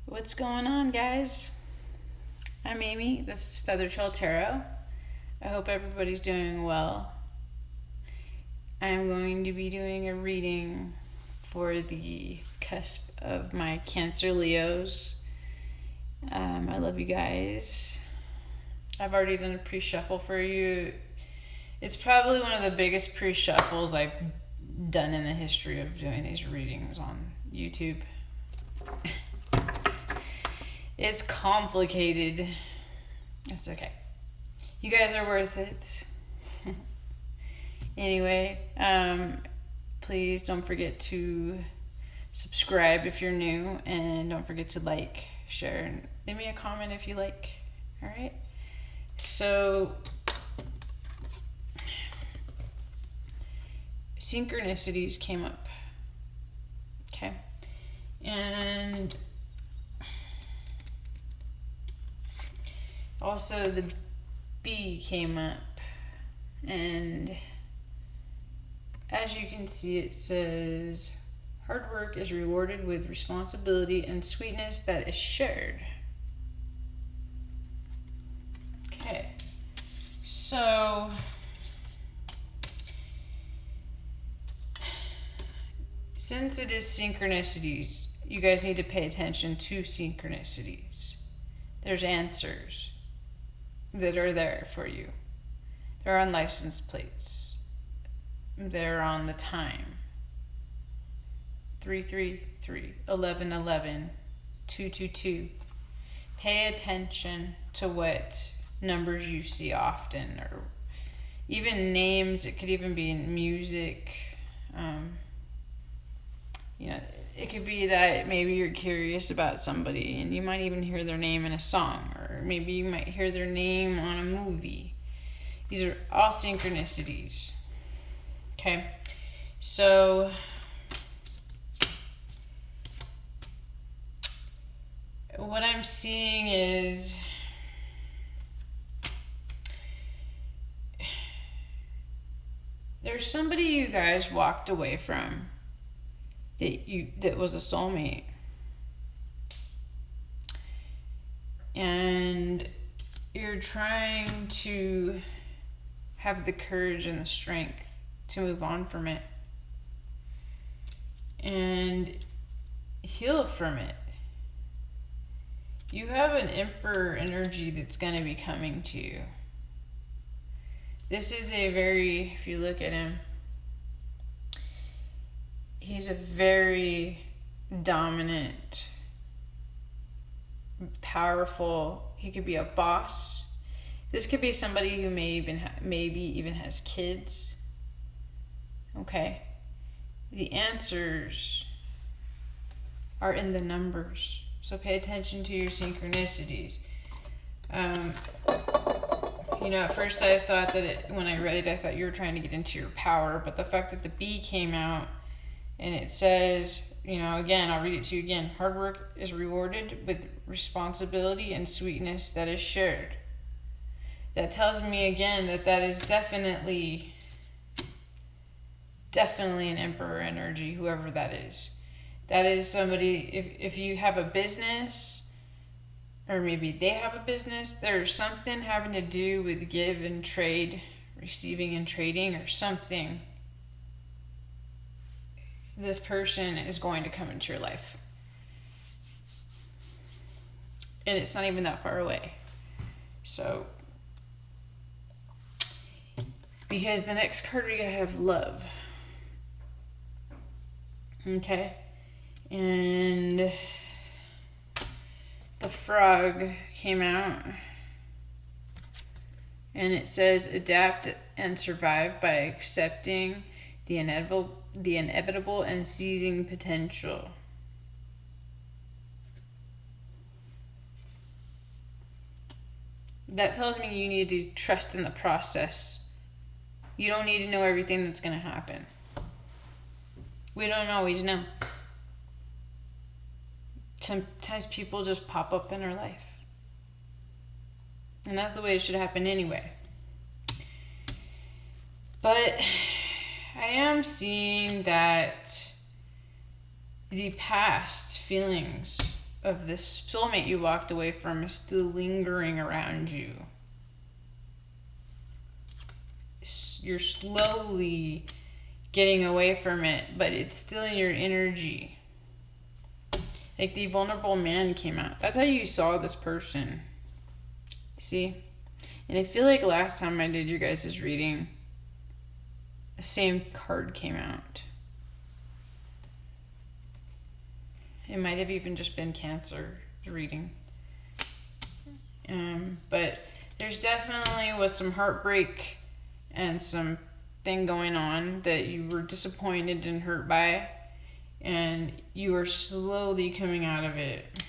What's going on, guys? I'm Amy. This is Feather Trail Tarot. I hope everybody's doing well. I'm going to be doing a reading for the cusp of my Cancer Leos. I love you guys. I've already done a pre-shuffle for you. It's probably one of the biggest pre-shuffles I've done in the history of doing these readings on YouTube. It's complicated. It's okay. You guys are worth it. Anyway, please don't forget to subscribe if you're new, and don't forget to like, share, and leave me a comment if you like. All right? So, synchronicities came up. Okay? And also the B came up, and as you can see, it says hard work is rewarded with responsibility and sweetness that is shared. Okay, so since it is synchronicities, you guys need to pay attention to synchronicities. There's answers that are there for you. They're on license plates. They're on the time. 333, 1111, 222. Pay attention to what numbers you see often, or even names. It could even be in music. It could be that maybe you're curious about somebody and you might even hear their name in a song, or maybe you might hear their name on a movie. These are all synchronicities. Okay, so what I'm seeing is there's somebody you guys walked away from that was a soulmate, and you're trying to have the courage and the strength to move on from it and heal from it. You have an Emperor energy that's going to be coming to you. This is if you look at him, he's a very dominant, powerful. He could be a boss. This could be somebody who maybe even has kids. Okay. The answers are in the numbers. So pay attention to your synchronicities. At first I thought that when I read it, I thought you were trying to get into your power. But the fact that the B came out, and it says, again, I'll read it to you again. Hard work is rewarded with responsibility and sweetness that is shared. That tells me again that is definitely an Emperor energy, whoever that is. That is somebody, if you have a business, or maybe they have a business, there's something having to do with give and trade, receiving and trading, or something. This person is going to come into your life. And it's not even that far away. So, because the next card we have love. Okay? And the frog came out. And it says, adapt and survive by accepting the inevitable and seizing potential. That tells me you need to trust in the process. You don't need to know everything that's going to happen. We don't always know. Sometimes people just pop up in our life. And that's the way it should happen anyway. But I am seeing that the past feelings of this soulmate you walked away from is still lingering around you. You're slowly getting away from it, but it's still in your energy. Like the vulnerable man came out. That's how you saw this person. See? And I feel like last time I did your guys' reading, the same card came out. It might have even just been Cancer reading. But there's definitely was some heartbreak and some thing going on that you were disappointed and hurt by, and you are slowly coming out of it.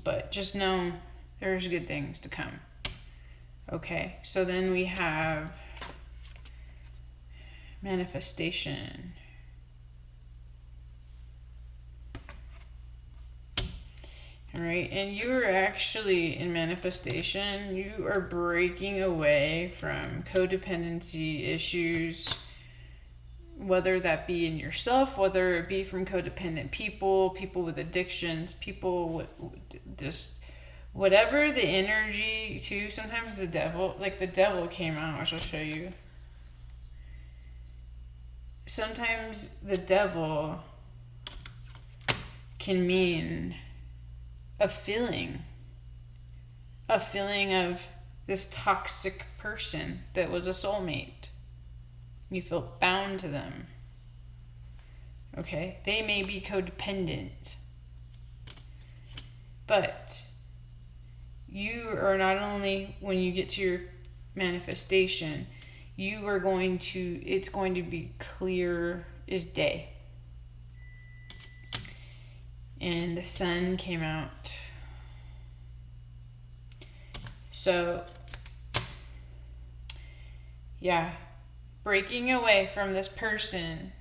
But just know there's good things to come. Okay, so then we have manifestation. All right, and you are actually in manifestation. You are breaking away from codependency issues, whether that be in yourself, whether it be from codependent people, people with addictions, people with just whatever the energy to. Sometimes the devil, like the devil came out, which I'll show you. Sometimes the devil can mean a feeling of this toxic person that was a soulmate. You feel bound to them. Okay? They may be codependent. But you are not only, when you get to your manifestation, you are going to, it's going to be clear as day. And the sun came out. So, yeah, breaking away from this person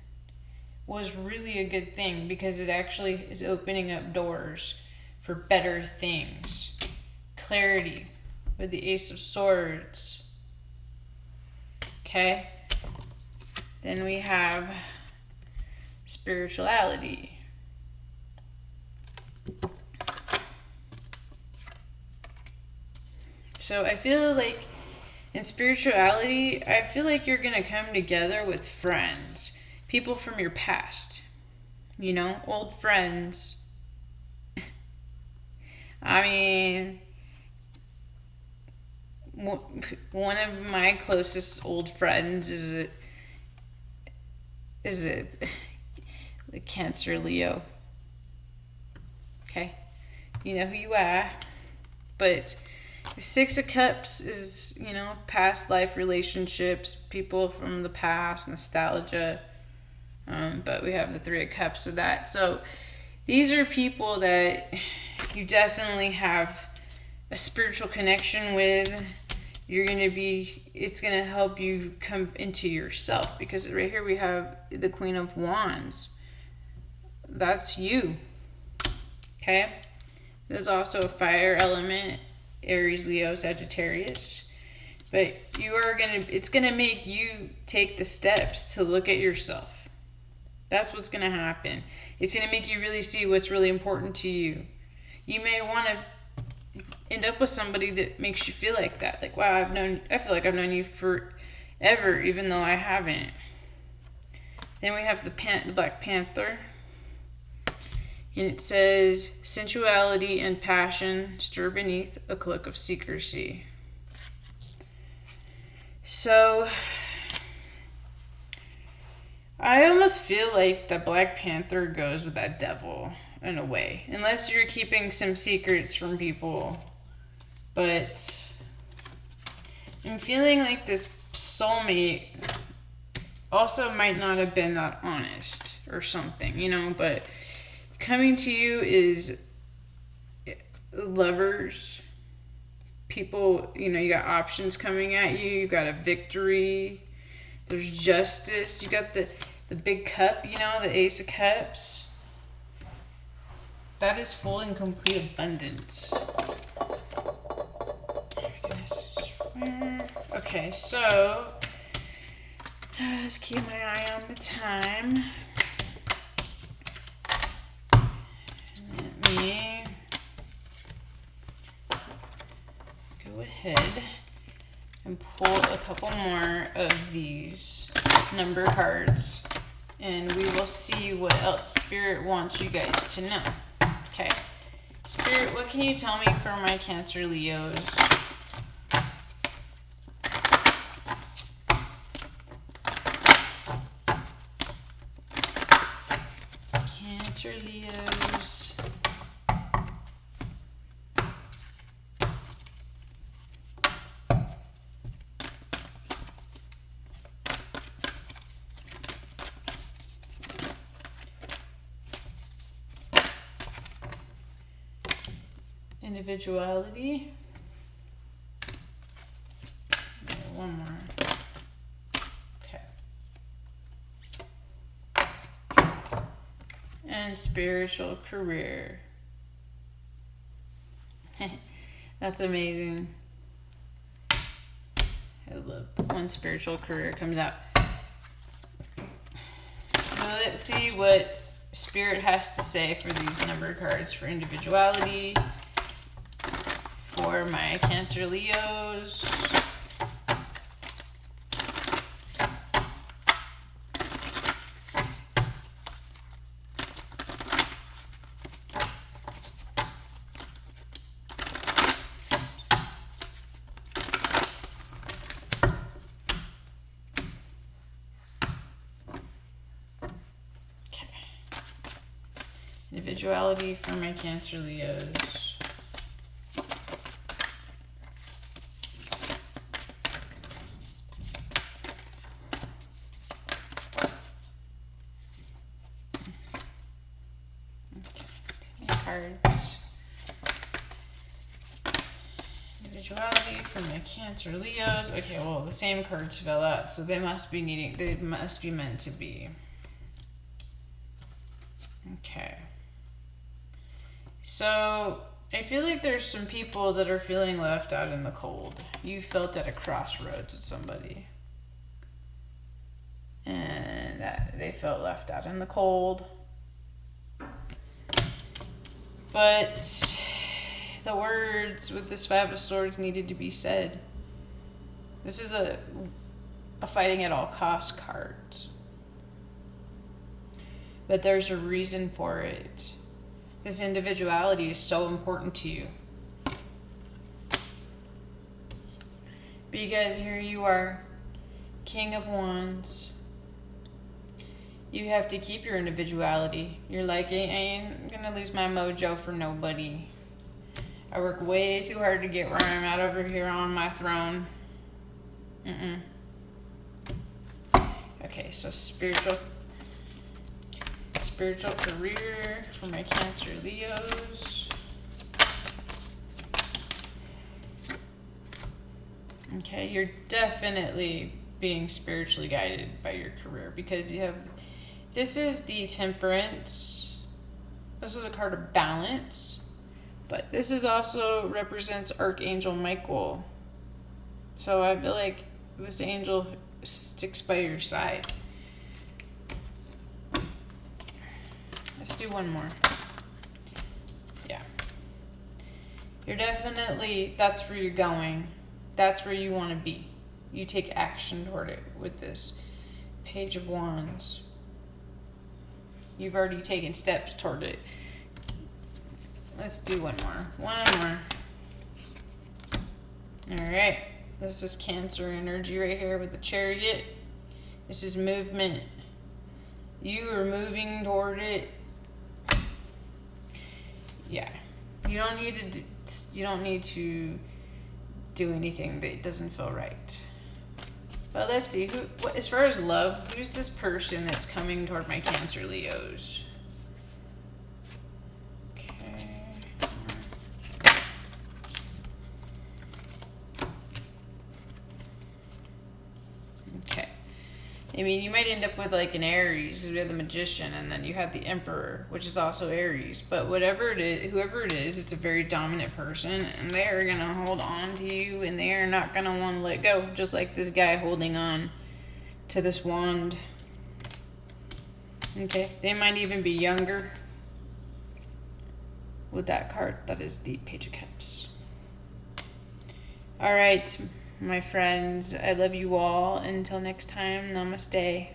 was really a good thing because it actually is opening up doors for better things. Clarity with the Ace of Swords. Okay? Then we have spirituality. So I feel like in spirituality, I feel like you're going to come together with friends. People from your past. You know, old friends. I mean, one of my closest old friends is a the Cancer Leo. Okay? You know who you are. But the Six of Cups is, you know, past life relationships, people from the past, nostalgia. But we have the Three of Cups with that. So these are people that you definitely have a spiritual connection with. You're going to be, it's going to help you come into yourself. Because right here we have the Queen of Wands. That's you. Okay? There's also a fire element. Aries, Leo, Sagittarius. But you are it's going to make you take the steps to look at yourself. That's what's going to happen. It's going to make you really see what's really important to you. You may want to end up with somebody that makes you feel like that. Like, wow, I feel like I've known you forever, even though I haven't. Then we have the Black Panther. And it says, sensuality and passion stir beneath a cloak of secrecy. So, I almost feel like the Black Panther goes with that devil in a way. Unless you're keeping some secrets from people. But I'm feeling like this soulmate also might not have been that honest or something, you know, but coming to you is lovers, people, you know, you got options coming at you, you got a victory, there's justice, you got the big cup, you know, the Ace of Cups. That is full and complete abundance. Okay, so let's keep my eye on the time. ahead and pull a couple more of these number cards, and we will see what else Spirit wants you guys to know. Okay. Spirit, what can you tell me for my Cancer Leos? Cancer Leos. Individuality. One more. Okay. And spiritual career. That's amazing. I love when spiritual career comes out. Now let's see what Spirit has to say for these number cards for individuality. For my Cancer Leos. Okay. Individuality for my Cancer Leos. Cards. Individuality for my Cancer Leos. Okay, well the same cards fell out, so they must be meant to be. Okay. So I feel like there's some people that are feeling left out in the cold. You felt at a crossroads with somebody. And they felt left out in the cold. But the words with this Five of Swords needed to be said. This is a fighting at all costs card. But there's a reason for it. This individuality is so important to you. Because here you are, King of Wands. You have to keep your individuality. You're like, I ain't gonna lose my mojo for nobody. I work way too hard to get where I'm at over here on my throne. Okay, so spiritual career for my Cancer Leos. Okay, you're definitely being spiritually guided by your career because you have, this is the Temperance. This is a card of balance, but this is also represents Archangel Michael. So I feel like this angel sticks by your side. Let's do one more. Yeah. You're definitely, that's where you're going. That's where you want to be. You take action toward it with this Page of Wands. You've already taken steps toward it. Let's do one more. All right. This is Cancer energy right here with the Chariot. This is movement. You are moving toward it. Yeah. You don't need to do anything that doesn't feel right. But let's see, as far as love, who's this person that's coming toward my Cancer Leos? Okay. Okay. I mean, you might end up with like an Aries, because we have the Magician, and then you have the Emperor, which is also Aries. But whatever it is, whoever it is, it's a very dominant person, and they are going to hold on to you, and they are not going to want to let go, just like this guy holding on to this wand. Okay, they might even be younger with that card. That is the Page of Cups. All right, my friends. I love you all. Until next time, namaste.